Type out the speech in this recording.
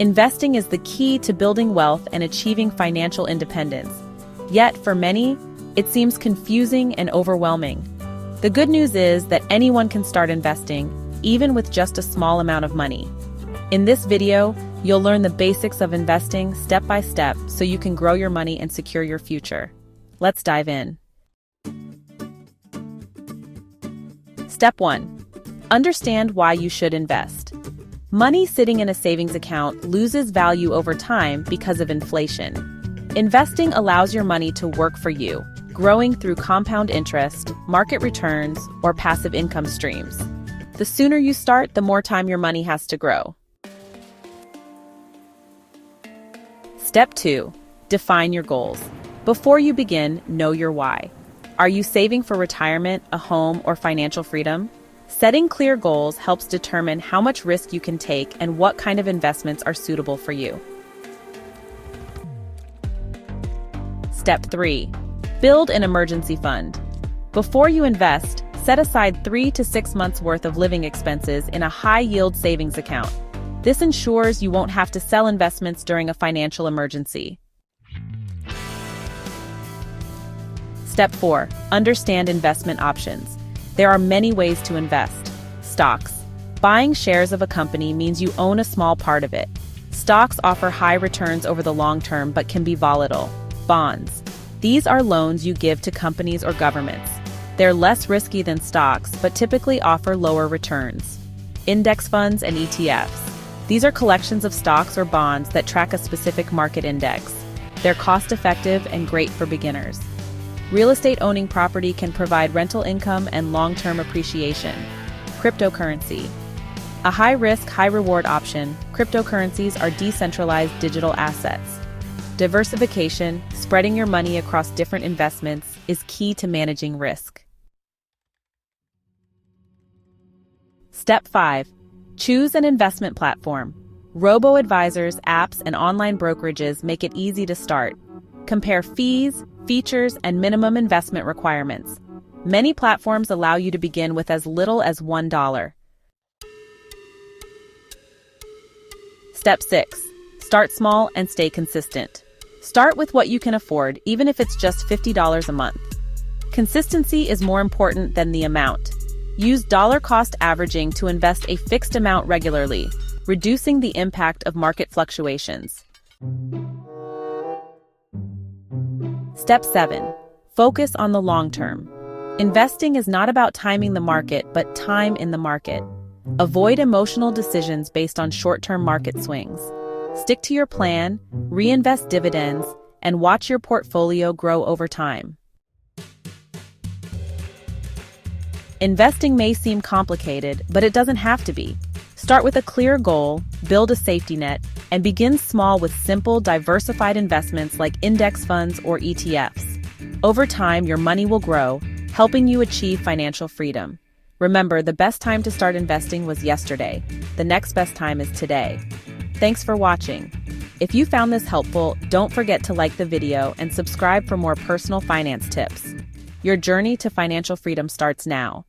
Investing is the key to building wealth and achieving financial independence. Yet, for many, it seems confusing and overwhelming. The good news is that anyone can start investing, even with just a small amount of money. In this video, you'll learn the basics of investing step by step so you can grow your money and secure your future. Let's dive in. Step 1. Understand why you should invest. Money sitting in a savings account loses value over time because of inflation. Investing allows your money to work for you, growing through compound interest, market returns, or passive income streams. The sooner you start, the more time your money has to grow. Step 2. Define your goals. Before you begin, know your why. Are you saving for retirement, a home, or financial freedom? Setting clear goals helps determine how much risk you can take and what kind of investments are suitable for you. Step 3. Build an emergency fund. Before you invest, set aside 3 to 6 months' worth of living expenses in a high-yield savings account. This ensures you won't have to sell investments during a financial emergency. Step 4. Understand investment options. There are many ways to invest. Stocks. Buying shares of a company means you own a small part of it. Stocks offer high returns over the long term but can be volatile. Bonds. These are loans you give to companies or governments. They're less risky than stocks but typically offer lower returns. Index funds and ETFs. These are collections of stocks or bonds that track a specific market index. They're cost-effective and great for beginners. Real estate owning property can provide rental income and long-term appreciation. Cryptocurrency. A high-risk, high-reward option, cryptocurrencies are decentralized digital assets. Diversification, spreading your money across different investments, is key to managing risk. Step 5. Choose an investment platform. Robo-advisors, apps, and online brokerages make it easy to start. Compare fees, features, and minimum investment requirements. Many platforms allow you to begin with as little as $1. Step 6. Start small and stay consistent. Start with what you can afford, even if it's just $50 a month. Consistency is more important than the amount. Use dollar-cost averaging to invest a fixed amount regularly, reducing the impact of market fluctuations. Step 7. Focus on the long term. Investing is not about timing the market, but time in the market. Avoid emotional decisions based on short-term market swings. Stick to your plan, reinvest dividends, and watch your portfolio grow over time. Investing may seem complicated, but it doesn't have to be. Start with a clear goal, build a safety net, and begin small with simple, diversified investments like index funds or ETFs. Over time, your money will grow, helping you achieve financial freedom. Remember, the best time to start investing was yesterday. The next best time is today. Thanks for watching. If you found this helpful, don't forget to like the video and subscribe for more personal finance tips. Your journey to financial freedom starts now.